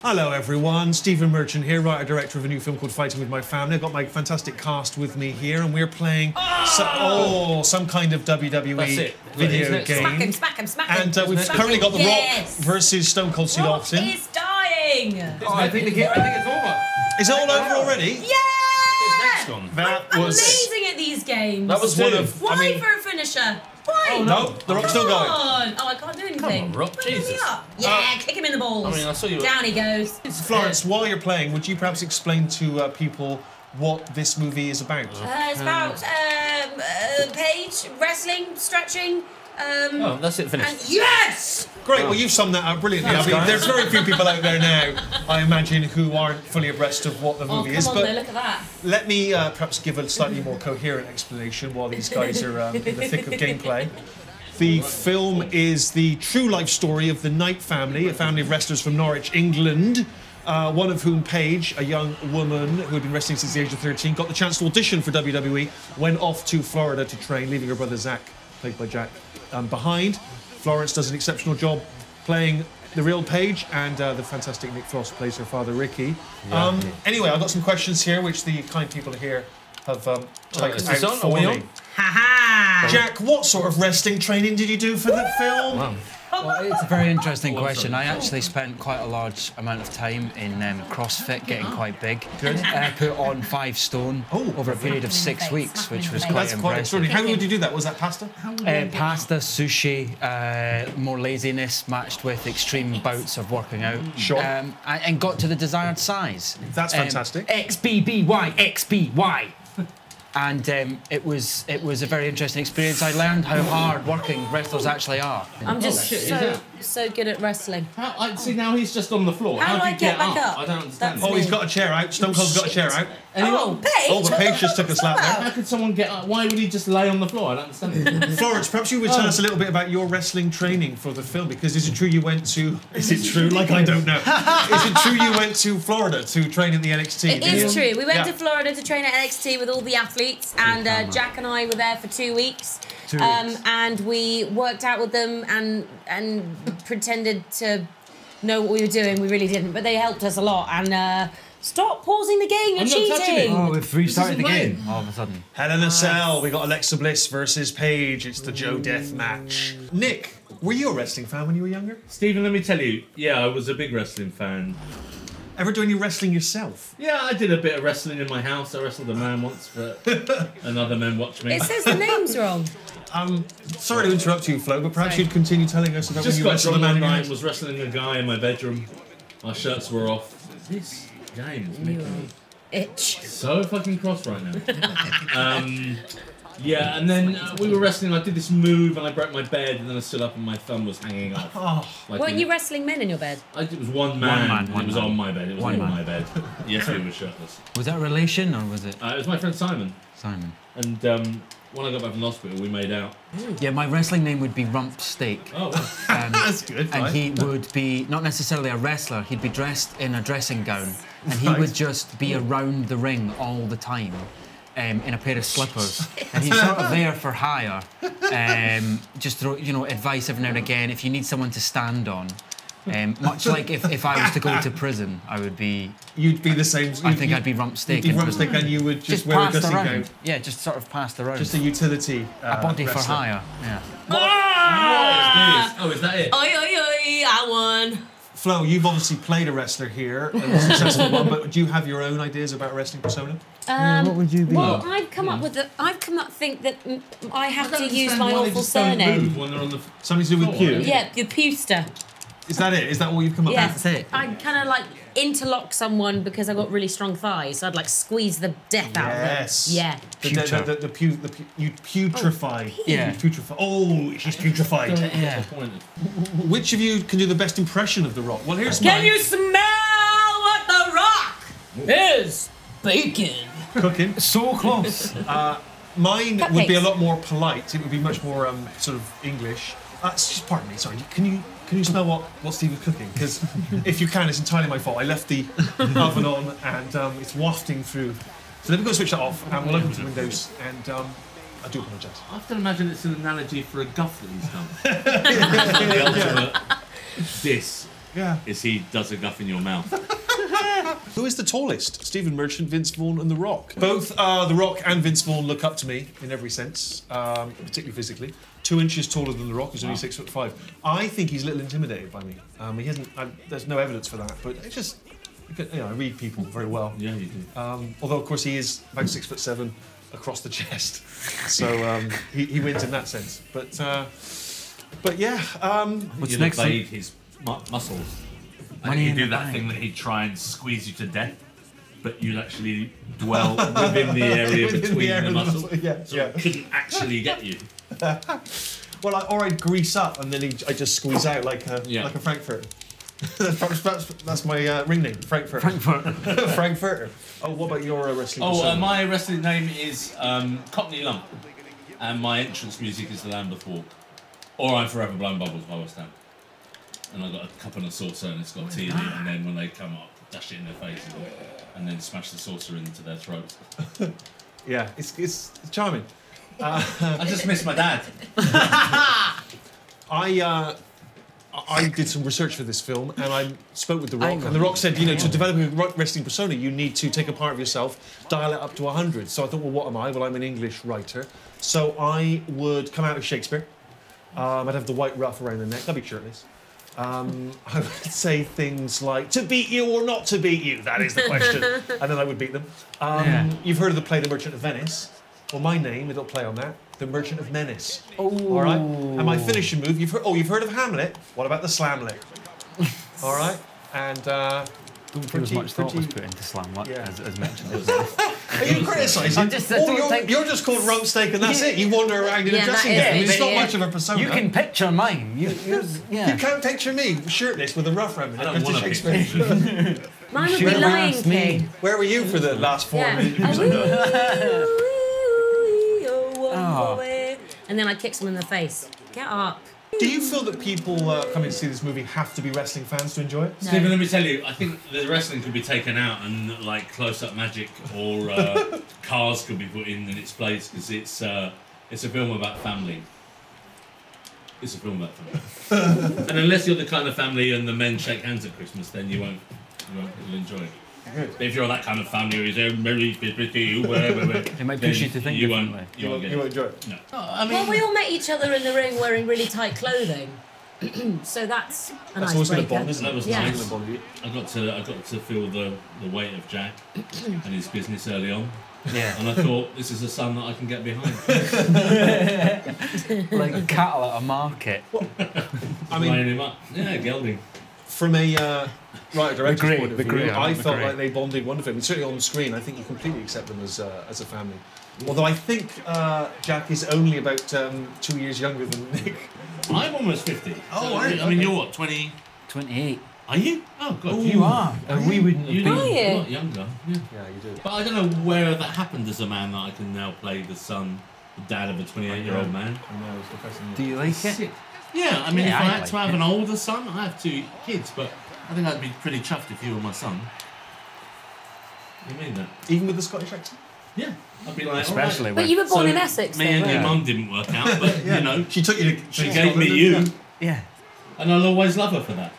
Hello everyone, Stephen Merchant here, writer-director of a new film called Fighting With My Family. I've got my fantastic cast with me here and we're playing some kind of WWE video game. Smack him. And we've currently got The Rock versus Stone Cold Steve Austin. Rock is dying! I think it's over. Is it all over already? Yeah! Next one. That was amazing at these games. That was one of... Why for a finisher? Why? Oh, no, The Rock's still going. Oh, I can't do anything. Come on, Rock, Jesus. Yeah, kick him in the balls. I mean, I saw you... Down he goes. Florence, while you're playing, would you perhaps explain to people what this movie is about? It's about Paige, wrestling, stretching. Oh, that's it, finished. And yes! Great, well you've summed that up brilliantly. I mean, there's very few people out there now, I imagine, who aren't fully abreast of what the movie is. But look at that. Let me perhaps give a slightly more coherent explanation while these guys are in the thick of gameplay. The film is the true life story of the Knight family, a family of wrestlers from Norwich, England. One of whom, Paige, a young woman who had been wrestling since the age of 13, got the chance to audition for WWE, went off to Florida to train, leaving her brother Zach, played by Jack, behind. Florence does an exceptional job playing the real Paige, and the fantastic Nick Frost plays her father, Ricky. Anyway, I've got some questions here, which the kind people here have typed out for me. Ha-ha! Jack, what sort of wrestling training did you do for the film? Wow. Well, it's a very interesting question. I actually spent quite a large amount of time in CrossFit, getting quite big. Good. Put on 5 stone over a period of 6 weeks, which was quite That's quite extraordinary. How would you do that? Was that pasta? Pasta, sushi, more laziness matched with extreme bouts of working out. Sure. And got to the desired size. That's fantastic. XBBY. And it was a very interesting experience. I learned how hard working wrestlers actually are. I'm just so good at wrestling. See, now he's just on the floor. How do I get back up? I don't understand. Oh, he's got a chair out. Stone Cold's got a chair out. Oh, Paige! Oh, but Paige just took a slap there. How could someone get up? Why would he just lay on the floor? I don't understand. Florence, perhaps you would tell us a little bit about your wrestling training for the film, because is it true you went to... Is it true? Like, I don't know. Is it true you went to Florida to train in the NXT? It is true. We went to Florida to train at NXT with all the athletes, and Jack and I were there for 2 weeks. And we worked out with them and pretended to know what we were doing. We really didn't, but they helped us a lot. And stop pausing the game, you're cheating! Oh, we've restarted the game all of a sudden. Hell in a Cell, we got Alexa Bliss versus Paige. It's the Joe Death match. Nick, were you a wrestling fan when you were younger? Stephen, let me tell you, yeah, I was a big wrestling fan. Ever do any wrestling yourself? Yeah, I did a bit of wrestling in my house. I wrestled a man once, but another man watched me. It says the name's wrong. Sorry to interrupt you, Flo, but perhaps you'd continue telling us about when you wrestled a man in your house. Was wrestling a guy in my bedroom. Our shirts were off. This game is making me itch. So fucking cross right now. Yeah, and then we were wrestling. I did this move and I broke my bed, and then I stood up and my thumb was hanging off. Oh. Weren't you wrestling men in your bed? It was one man. It was on my bed. It was on my bed. Yes, he was shirtless. Was that a relation or was it? It was my friend Simon. Simon. And when I got back from the hospital, we made out. Yeah, my wrestling name would be Rump Steak. Oh, that's good. And he would be not necessarily a wrestler. He'd be dressed in a dressing gown, and he would just be around the ring all the time. In a pair of slippers, and he's sort of there for hire. Just throw, advice every now and again. If you need someone to stand on, much like if I was to go to prison, I would be. You'd be the same. I think I'd be Rump Steak. You'd be Rump Steak, and you would just wear a dressing gown. Yeah, just sort of passed around. Just a utility. A body wrestler. for hire. Yeah. What is this? Oh, is that it? Oi, oi, oi! I won. Flo, you've obviously played a wrestler here, a successful one, but do you have your own ideas about a wrestling persona? What would you be? Well, I've come up think that I have to use my awful surname. Something to do with Pew? Yeah, the Pewster. Is that it? Is that what you've come up with? Yeah, that's it. I kind of like interlock someone because I've got really strong thighs. So I'd like squeeze the death out of them. Yes. Yeah. You'd putrefy. Oh, yeah. Putrefy. Oh, she's putrefied. Yeah. Which of you can do the best impression of The Rock? Well, here's Can mine. you smell what The Rock is baking? Cooking. So close. Mine would be a lot more polite. It would be much more sort of English. Pardon me. Sorry. Can you smell what Steve is cooking? Because if you can, it's entirely my fault. I left the oven on and it's wafting through. So let me go switch that off and we'll open the windows and I do apologise. I have to imagine it's an analogy for a guff that he's done. The ultimate diss. Yeah. is he does a guff in your mouth. Who is the tallest? Stephen Merchant, Vince Vaughn, and The Rock. Both The Rock and Vince Vaughn look up to me in every sense, particularly physically. 2 inches taller than The Rock, who's only 6'5". I think he's a little intimidated by me. He hasn't. There's no evidence for that, but it's just. I read people very well. Yeah, you do. Although of course he is about 6'7" across the chest, so he wins in that sense. But yeah. What's next? Evade his muscles. And he'd do that thing that he'd try and squeeze you to death, but you'd actually dwell within the area between the muscles, so it couldn't actually get you. Well, or I'd grease up and then I just squeeze out like a Frankfurter. That's my ring name, Frankfurter. Frankfurter. Oh, what about your wrestling? My wrestling name is Cockney Lump, and my entrance music is The Land Before, or I'm Forever Blown Bubbles by West Ham. And I've got a cup and a saucer and it's got tea in it, and then when they come up, dash it in their faces and then smash the saucer into their throats. Yeah, it's charming. I just miss my dad. I did some research for this film and I spoke with The Rock, and The Rock said, to develop a wrestling persona, you need to take a part of yourself, dial it up to 100. So I thought, well, what am I? Well, I'm an English writer. So I would come out as Shakespeare. I'd have the white ruff around the neck. I'd be shirtless. I would say things like, to beat you or not to beat you, that is the question. And then I would beat them. You've heard of the play The Merchant of Venice. Well, my name, it'll play on that. The Merchant of Menace. Oh. All right? And my finishing move, you've heard of Hamlet? What about the Slamlet? All right? And, don't feel as much thought was put into Slamlet as mentioned. Are you criticising? You're just called rump steak and that's it. You wander around in a dressing gown. It's not much of a persona. You can picture mine. You can't picture me shirtless with a ruff around me. I don't want to picture. Mine would be Lion King. Where were you for the last 4 minutes? And then I kick someone in the face. Get up. Do you feel that people coming to see this movie have to be wrestling fans to enjoy it? No. Stephen, let me tell you, I think the wrestling could be taken out and like close-up magic or cars could be put in its place, because it's a film about family. It's a film about family. And unless you're the kind of family and the men shake hands at Christmas, then you'll enjoy it. Good. But if you're that kind of family who's Merry Christmas to you, whatever, it might push you to think you differently. You won't enjoy it. No. Well, we all met each other in the ring wearing really tight clothing, so that's a nice always breaker. going to bond, isn't it? That was nice. I got to feel the weight of Jack and his business early on. Yeah. And I thought, this is a son that I can get behind. Like cattle at a market. Line him up. Yeah, gelding. From a writer-director's point of view, I felt like they bonded wonderfully. I mean, certainly on screen, I think you completely accept them as a family. Although I think Jack is only about 2 years younger than Nick. I'm almost 50. Oh, I mean, you're what, 20? 28. Are you? Oh, God. You are. We wouldn't You have look been. a lot younger. Yeah, you do. But I don't know where that happened as a man that I can now play the son, the dad of a 28-year-old man. I know, it's depressing. Do you like it? Yeah, I mean, if I had like to have an older son, I have 2 kids, but I think I'd be pretty chuffed if you were my son. You mean that? Even with the Scottish accent? Yeah. I'd be like, especially But you were born in Essex, me and your mum didn't work out, but, She took you to... she gave me you. Yeah. And I'll always love her for that.